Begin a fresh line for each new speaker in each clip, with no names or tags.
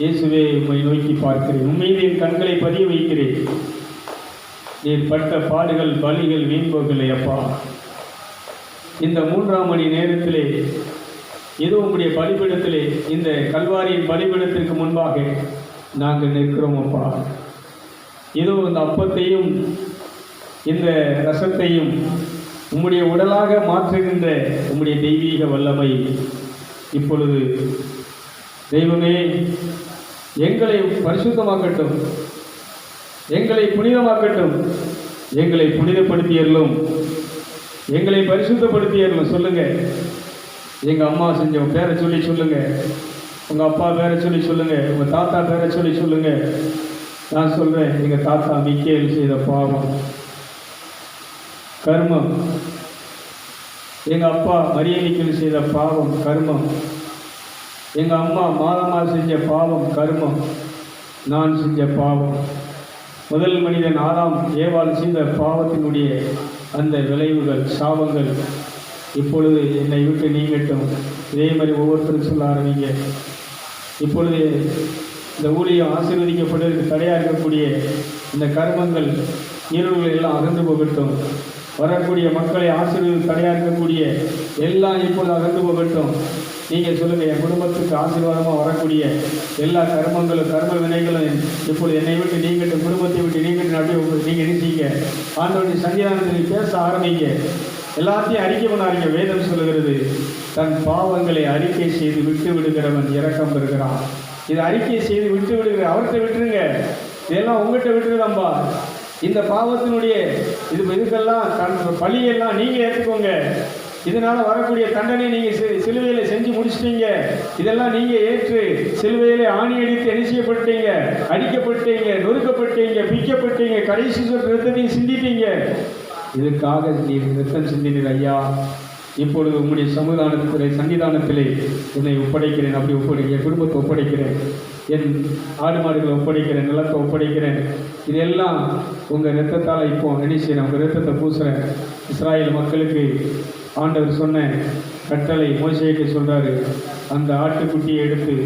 இயேசுவே, உம்மை நோக்கி பார்க்கிறேன். உம்மீது என் கண்களை பதிய வைக்கிறேன். நீர் பட்ட பாடுகள், பலிகள் வீண் போகலை அப்பா. இந்த 3ஆம் மணி நேரத்திலே ஏதோ உம்முடைய பலிபீடத்திலே, இந்த கல்வாரியின் பலிபீடத்திற்கு முன்பாக நாங்கள் நிற்கிறோம் அப்பா. ஏதோ இந்த அப்பத்தையும் இந்த ரசத்தையும் உம்முடைய உடலாக மாற்றுகின்ற உம்முடைய தெய்வீக வல்லமை இப்பொழுது தெய்வமே எங்களை பரிசுத்தமாக்கட்டும், எங்களை புனிதமாக்கட்டும், எங்களை புனிதப்படுத்தியர்களும் எங்களை பரிசுத்தப்படுத்தியர்களும். சொல்லுங்க, எங்கள் அம்மா செஞ்ச பேரை சொல்லி சொல்லுங்க, உங்கள் அப்பா பேரை சொல்லி சொல்லுங்க, உங்கள் தாத்தா பேரை சொல்லி சொல்லுங்க. நான் சொல்கிறேன், எங்கள் தாத்தா மிக்கேல் செய்த பாவம் கர்மம், எங்கள் அப்பா மரியலிக்கல் செய்த பாவம் கர்மம், எங்கள் அம்மா மாதமா செஞ்ச பாவம் கர்மம், நான் செஞ்ச பாவம், முதல் மனிதன் ஆதாம் ஏவாள் செய்த பாவத்தினுடைய அந்த விளைவுகள், சாபங்கள் இப்பொழுது என்னை விட்டு நீங்கட்டும். இதே மாதிரி ஒவ்வொருத்தரும் சொல்ல ஆரம்பிங்க. இப்பொழுது இந்த ஊழியம் ஆசீர்வதிக்கப்படுவதற்கு தடையாக இருக்கக்கூடிய இந்த கர்மங்கள், ஈரல்கள் எல்லாம் அகன்று போகட்டும். வரக்கூடிய மக்களை ஆசீர்வதிக்க தடையாக இருக்கக்கூடிய எல்லாம் இப்பொழுது அகன்று போகட்டும். நீங்கள் சொல்லுங்கள், என் குடும்பத்துக்கு ஆசீர்வாதமாக வரக்கூடிய எல்லா கர்மங்களும், கர்ம வினைகளும் இப்பொழுது என்னை விட்டு நீங்கட்டும், குடும்பத்தை விட்டு நீங்கட்டும். அப்படியே நீங்கள் நினைச்சிங்க, ஆண்டவருடைய சன்னிதானத்தில் பேச ஆரம்பிங்க. எல்லாத்தையும் அறிக்கை பண்ணாருங்க. வேதம் சொல்லுகிறது, தன் பாவங்களை அறிக்கை செய்து விட்டு விடுகிறவன் இரக்கம் பெறுகிறான். இதை அறிக்கை செய்து விட்டு விடுகிற அவர்கிட்ட விட்டுருங்க, இதெல்லாம் உங்கள்கிட்ட விட்டுருதாம்பா. இந்த பாவத்தினுடைய இதுக்கெல்லாம் பழியெல்லாம் நீங்கள் ஏற்றுக்கோங்க. இதனால் வரக்கூடிய தண்டனை நீங்கள் சிலுவையில் செஞ்சு முடிச்சிட்டீங்க. இதெல்லாம் நீங்கள் ஏற்று சிலுவையிலே ஆணி அடித்து என்ன செய்யப்பட்டீங்க, அடிக்கப்பட்டீங்க, நொறுக்கப்பட்டீங்க, பிக்கப்பட்டீங்க, கடைசி ரத்தத்தையும் சிந்திட்டீங்க. இதுக்காக நீர் ரத்தம் சிந்தினீர் ஐயா. இப்பொழுது உங்களுடைய சன்னிதானத்திலே என்னை ஒப்படைக்கிறேன். அப்படி என் குடும்பத்தை ஒப்படைக்கிறேன், என் ஆடு மாடுகளை ஒப்படைக்கிறேன், நிலத்தை ஒப்படைக்கிறேன். இதெல்லாம் உங்கள் ரத்தத்தால் இப்போ நினைச்சேன், உங்கள் ரத்தத்தை பூசுகிறேன். இஸ்ராயேல் மக்களுக்கு ஆண்டவர் சொன்ன கட்டளை மோசேக்கு சொல்கிறாரு, அந்த ஆட்டுக்குட்டியை எடுத்து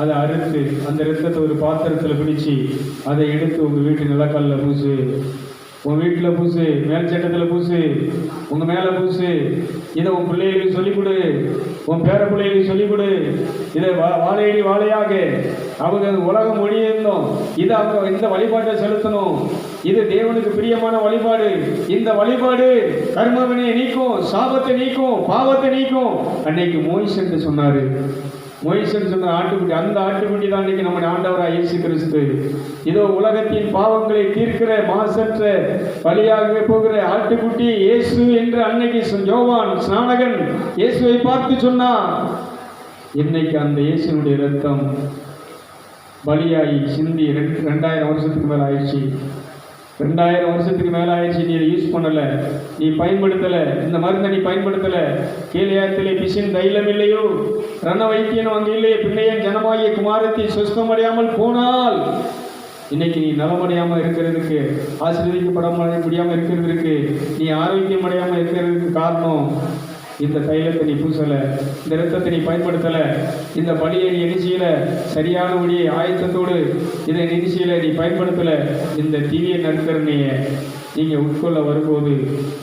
அதை அறுத்து அந்த ரத்தத்தை ஒரு பாத்திரத்தில் பிடிச்சி அதை எடுத்து உங்கள் வீட்டு நிலக்கல்லில் பூசு, உன் வீட்டில் பூசு, மேல் சட்டத்தில் பூசு, உங்கள் மேலே பூசு. இதை உன் பிள்ளைகளுக்கு சொல்லிக் கொடு, உன் பேர பிள்ளைகளுக்கு சொல்லிக் கொடு. இதை வாழையடி வாழையாக அவங்க உலகம் ஒழியிருந்தோம். இதை அவங்க இந்த வழிபாட்டை செலுத்தணும். இது தேவனுக்கு பிரியமான வழிபாடு. இந்த வழிபாடு கர்மவினை நீக்கும், சாபத்தை நீக்கும், பாவத்தை நீக்கும். அன்னைக்கு மோய்ஸ் சொன்னார். மோய்சன் சொன்ன ஆட்டுக்குட்டி, அந்த ஆட்டுக்குட்டி தான் இன்னைக்கு நம்முடைய ஆண்டவராக இயேசு கிறிஸ்து. இதோ உலகத்தின் பாவங்களை தீர்க்கிற மாசற்ற பலியாக போகிற ஆட்டுக்குட்டி இயேசு என்று அன்னைக்கு யோவான் ஸ்நானகன் இயேசுவை பார்த்து சொன்னார். இன்னைக்கு அந்த இயேசுனுடைய ரத்தம் பலியாகி சிந்தி 2000 வருஷத்துக்கு மேலே ஆயிடுச்சு. 2000 வருஷத்துக்கு மேலே ஆயிடுச்சு. நீ இதை யூஸ் பண்ணலை, நீ பயன்படுத்தலை, இந்த மருந்தை நீ பயன்படுத்தலை. கீழையாத்திலே பிசின் தைலம் இல்லையோ, ரண வைத்தியனும் அங்கே இல்லையே, பிள்ளையன் ஜனமாகிய குமாரத்தை சுஸ்தமடையாமல் போனால் இன்னைக்கு நீ நலமடையாமல் இருக்கிறதுக்கு, ஆசீர்வதிக்கப்பட முடியாமல் இருக்கிறதுக்கு, நீ ஆரோக்கியம் அடையாமல் இருக்கிறதுக்கு காரணம் இந்த தைலத்தை நீ பூசலை, இந்த ரத்தத்தை நீ பயன்படுத்தலை, இந்த பலியை நீ நிகழ்ச்சியில் சரியான வழியை ஆயத்தத்தோடு இதை நிகழ்ச்சியில் நீ பயன்படுத்தலை. இந்த தீய நற்கரணையை நீங்கள் உட்கொள்ள வரும்போது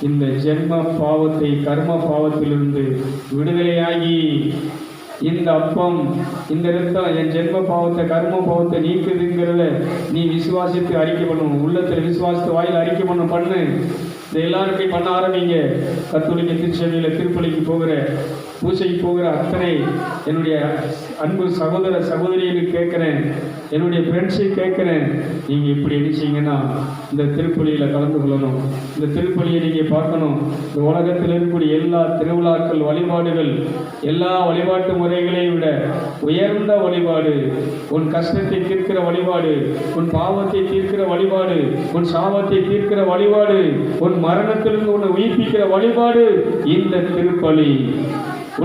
இந்த ஜென்ம பாவத்தை, கர்ம பாவத்திலிருந்து விடுதலையாகி இந்த அப்பம், இந்த ரத்தம் என் ஜென்ம பாவத்தை, கர்ம பாவத்தை நீக்குதுங்கிறத நீ விசுவாசித்து அறிக்கை பண்ணணும். உள்ளத்தில் விசுவாசத்து வாயில் அறிக்கை பண்ணு. இதை எல்லாருக்கும் பண்ண ஆரம்பிங்க. கத்தோலிக்க திருச்சபையில் திருப்பலிக்கு போகிற, பூசைக்கு போகிற அத்தனை என்னுடைய அன்பு சகோதர சகோதரிகளுக்கு கேட்குறேன், என்னுடைய ஃப்ரெண்ட்ஸுக்கு கேட்குறேன், நீங்கள் இப்படி நினைச்சிங்கன்னா இந்த திருப்பலியில் கலந்து கொள்ளணும். இந்த திருப்பலியை நீங்கள் பார்க்கணும். இந்த உலகத்தில் இருக்கக்கூடிய எல்லா திருவிழாக்கள், வழிபாடுகள், எல்லா வழிபாட்டு முறைகளை விட உயர்ந்த வழிபாடு, உன் கஷ்டத்தை தீர்க்கிற வழிபாடு, உன் பாவத்தை தீர்க்கிற வழிபாடு, உன் சாபத்தை தீர்க்கிற வழிபாடு, உன் மரணத்திலிருந்து உன்னை உயிர்ப்பிக்கிற வழிபாடு இந்த திருப்பலி.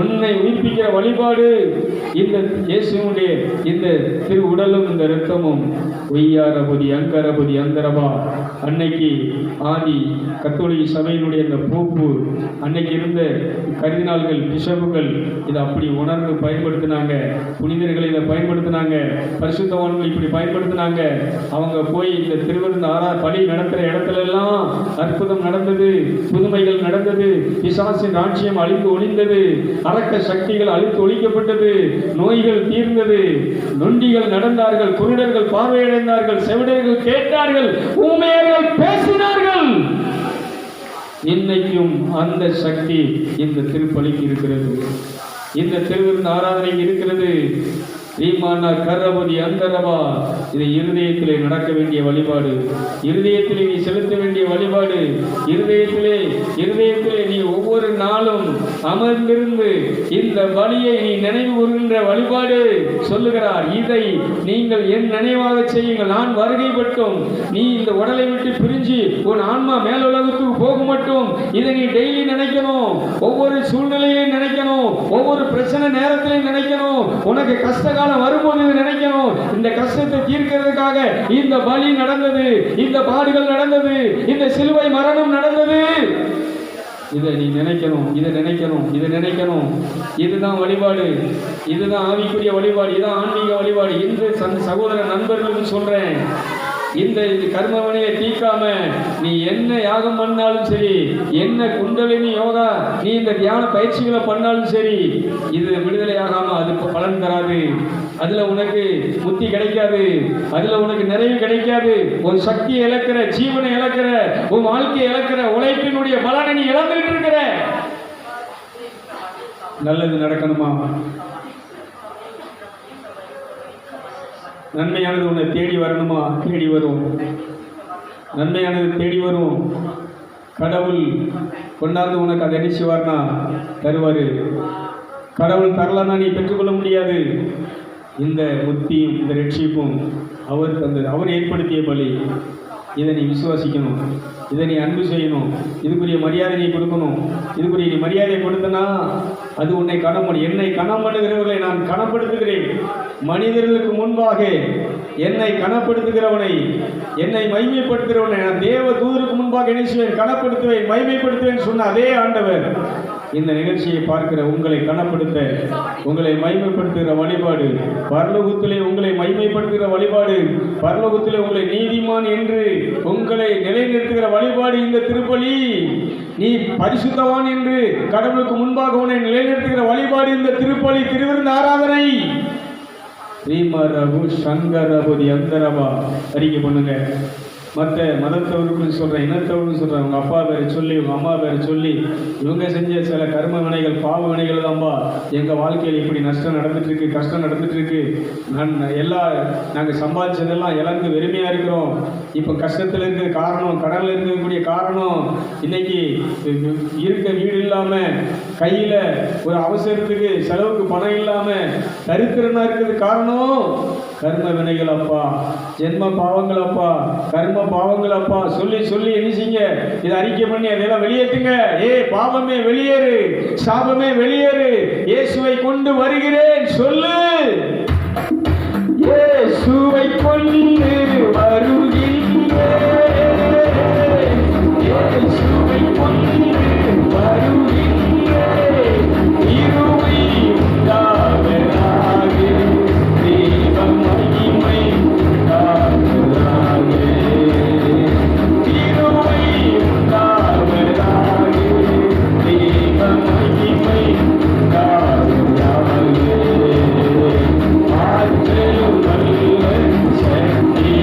உன்னை உயிர்ப்பிக்கிற வழிபாடு இந்த இயேசுவுடைய இந்த திரு உடலும் இந்த இரத்தமும் ஒய்யாரபதி அங்கரபதி அந்தரபா. அன்னைக்கு ஆதி கத்தோலிக்க சபையினுடைய அந்த போப்பு, அன்னைக்கு இருந்த கர்தினால்கள், பிஷப்புகள் இதை அப்படி உணர்ந்து பயன்படுத்தினாங்க. புனிதர்கள் இதை பயன்படுத்தினாங்க. பரிசுத்தவான்கள் இப்படி பயன்படுத்தினாங்க. அவங்க போய் இந்த திருவிருந்து பலி நடத்துகிற இடத்துல எல்லாம் அற்புதம் நடந்தது, புதுமைகள் நடந்தது, பிசாசின் ராஜ்யம் அழித்து ஒழிந்தது, அரக்க சக்திகள் அழித்து ஒழிக்கப்பட்டது, நோய்கள் தீர்ந்தது, நொண்டிகள் நடந்தார்கள், குருடர்கள் பார்வையடைந்தார்கள், செவிடர்கள் கேட்டார்கள், ஊமையர்கள் பேசினார்கள். இன்னைக்கும் அந்த சக்தி இந்த திருப்பலிக்கு இருக்கிறது, இந்த திருவிருந்து ஆராதனைக்கு இருக்கிறது. ரீமானா கரபதி அந்தரபா. இது இருதயத்திலே நடக்க வேண்டிய வழிபாடு, இருதயத்திலே நீ செலுத்த வேண்டிய வழிபாடு, இருதயத்திலே நீ ஒவ்வொரு நாளும் அமர்ந்திருந்து இந்த பலியை நீ நினைவு கூறுகின்ற வழிபாடு. சொல்லுகிறார், இதை நீங்கள் என் நினைவாக செய்யுங்கள். நான் வருகை பட்டும் நீ இந்த உடலை விட்டு பிரிஞ்சு உன் ஆன்மா மேலுலகத்துக்கு போக மட்டும் இதை நீ டெய்லி நினைக்கணும். ஒவ்வொரு சூழ்நிலையிலையும் நினைக்கணும், ஒவ்வொரு பிரச்சனை நேரத்திலையும் நினைக்கணும். உனக்கு கஷ்டகாலம் வரும்போது நினைக்கணும், இந்த கஷ்டத்தை தீர்க்கிறதுக்காக இந்த பலி நடந்தது, இந்த பாடுகள் நடந்தது, இந்த சிலுவை மரணம் நடந்தது. இதை நீ நினைக்கணும், இதை நினைக்கணும். இதுதான் வழிபாடு, இதுதான் ஆவிக்குரிய வழிபாடு, இதுதான் ஆன்மீக வழிபாடு. இன்று சகோதர நண்பர்களுக்கு சொல்றேன், இந்த கர்மவனையை தீக்காம நீ என்ன யாகம் பண்ணாலும் சரி, என்ன குண்டலினி யோகா நீ இந்த தியான பயிற்சிகளை பண்ணாலும் சரி, இது விடுதலை ஆகாம அது பலன் தராது. அதுல உனக்கு முத்தி கிடைக்காது, அதுல உனக்கு நிறைவு கிடைக்காது. ஒரு சக்தியை இழக்கிற, ஜீவனை இழக்கிற, உன் வாழ்க்கையை இழக்கிற, உழைப்பினுடைய பலனை நீ இழந்துட்டு இருக்கிற. நல்லது நடக்கணுமா? நன்மையானது உன்னை தேடி வரணுமா? தேடி வரும். நன்மையானது தேடி வரும். கடவுள் கொண்டாந்து உனக்கு அதை என்ன செய்வார்னா தருவாரு. கடவுள் தரலன்னா நீ பெற்றுக்கொள்ள முடியாது. இந்த முத்தியும் இந்த ரட்சிப்பும் அவர் தந்தது, அவர் ஏற்படுத்திய பலி. இதை நீ விசுவாசிக்கணும், இதை நீ அன்பு செய்யணும், இதுக்குரிய மரியாதை நீ கொடுக்கணும். இதுக்குரிய நீ மரியாதை கொடுத்தனா அது உன்னை கணம். என்னை கணம் பண்ணுகிறவர்களை நான் கணப்படுத்துகிறேன். மனிதர்களுக்கு முன்பாக என்னை கணப்படுத்துகிறவனை, என்னை மைமைப்படுத்துகிறவனை நான் தேவ தூதருக்கு முன்பாக என்ன செய்வேன்? கணப்படுத்துவேன், மைமைப்படுத்துவேன் சொன்ன அதே ஆண்டவர் இந்த நிகழ்ச்சியை பார்க்கிற உங்களை கணப்படுத்த, உங்களை மைமைப்படுத்துகிற வழிபாடு, பரலோகத்திலே உங்களை மைமைப்படுத்துகிற வழிபாடு, பரலோகத்திலே உங்களை நீதிமான் என்று உங்களை நிலைநிறுத்துகிற வழிபாடு இந்த திருப்பலி. நீ பரிசுத்தவான் என்று கடவுளுக்கு முன்பாக உன்னை நிலைநிறுத்துகிற வழிபாடு இந்த திருப்பலி, திருவிருந்து ஆராதனை. ஸ்ரீமரபு சங்கரபதி அந்தரபா அறிக்கை பண்ணுங்க. மற்ற மதத்தவர்களுக்கு சொல்கிறேன், இனத்தவர்களுக்கு சொல்கிறேன், உங்கள் அப்பா பேரை சொல்லி, உங்கள் அம்மா பேரை சொல்லி, இவங்க செஞ்ச சில கர்ம வினைகள், பாவ வினைகள் தான்பா எங்கள் வாழ்க்கையில் இப்படி நஷ்டம் நடந்துட்டுருக்கு, கஷ்டம் நடந்துட்டுருக்கு. நாங்கள் சம்பாதிச்சதெல்லாம் இழந்து வெறுமையாக இருக்கிறோம். இப்போ கஷ்டத்தில் இருக்கிற காரணம், கடலில் இருக்கக்கூடிய காரணம், இன்னைக்கு இருக்க வீடு இல்லாமல், கையில் ஒரு அவசரத்துக்கு செலவுக்கு பணம் இல்லாமல் தரித்திரனாக இருக்கிறது காரணம் கர்ம வினைகள் அப்பா, ஜென்ம பாவங்கள் அப்பா, கர்ம பாவங்கள் அப்பா. சொல்லி சொல்லி என்ன செய்யுங்க? இதை அறிக்கை பண்ணி அதெல்லாம் வெளியேற்றுங்க. பாவமே வெளியேறு, சாபமே வெளியேறு, இயேசுவை கொண்டு வருகிறேன் சொல்லு. இயேசுவை கொண்டு வருகிறேன், இயேசுவை கொண்டு வருகிறேன், இருமை உண்டாவதாக, தெய்வ மகிமை உண்டாவதாக, இருமை உண்டாவதாக, தெய்வ மகிமை உண்டாவதாக. ஆற்றலும் நல்ல சக்தி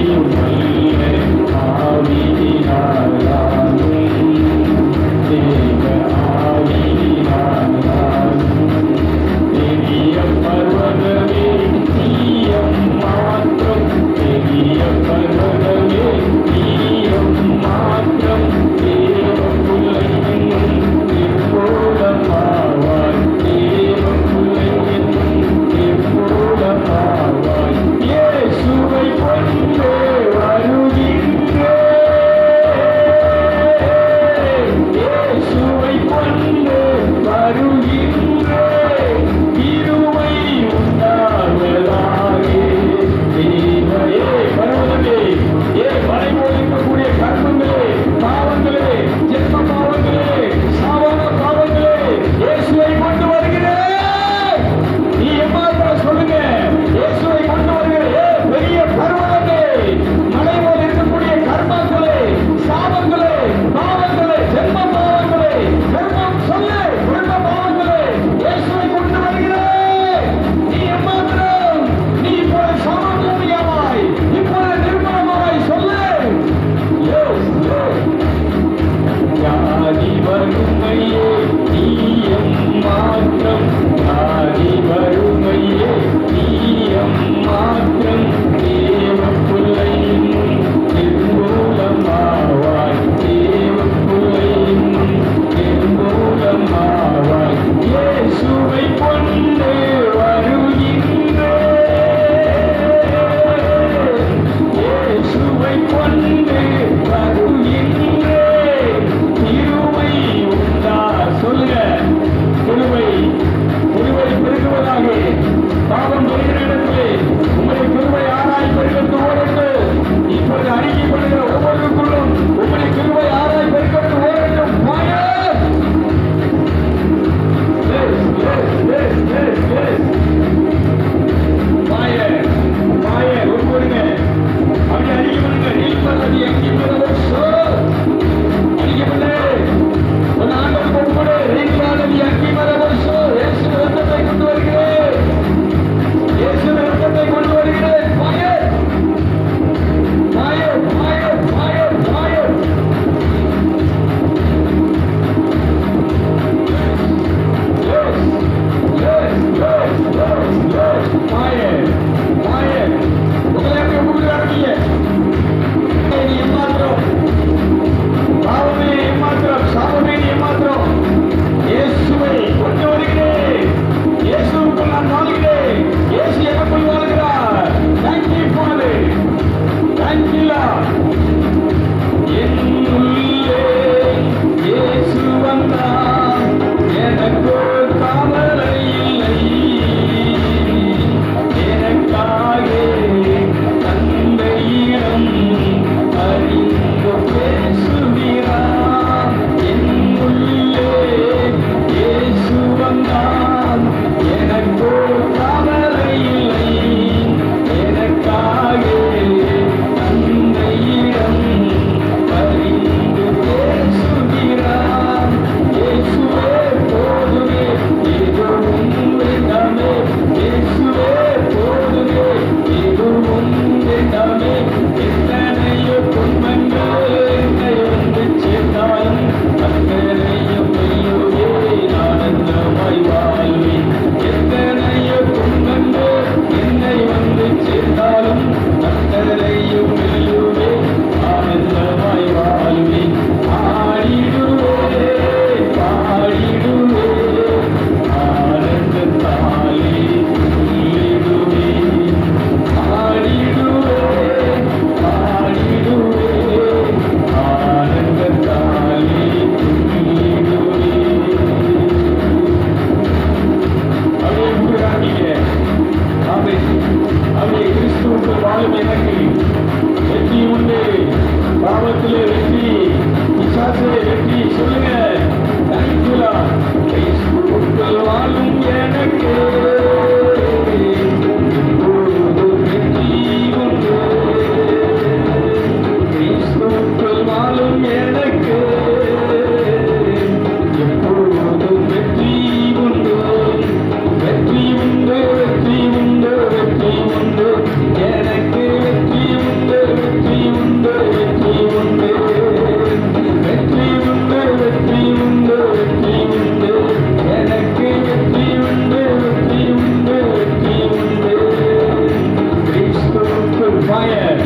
fire,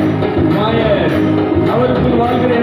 fire. அவருக்குள் வாழ்கிற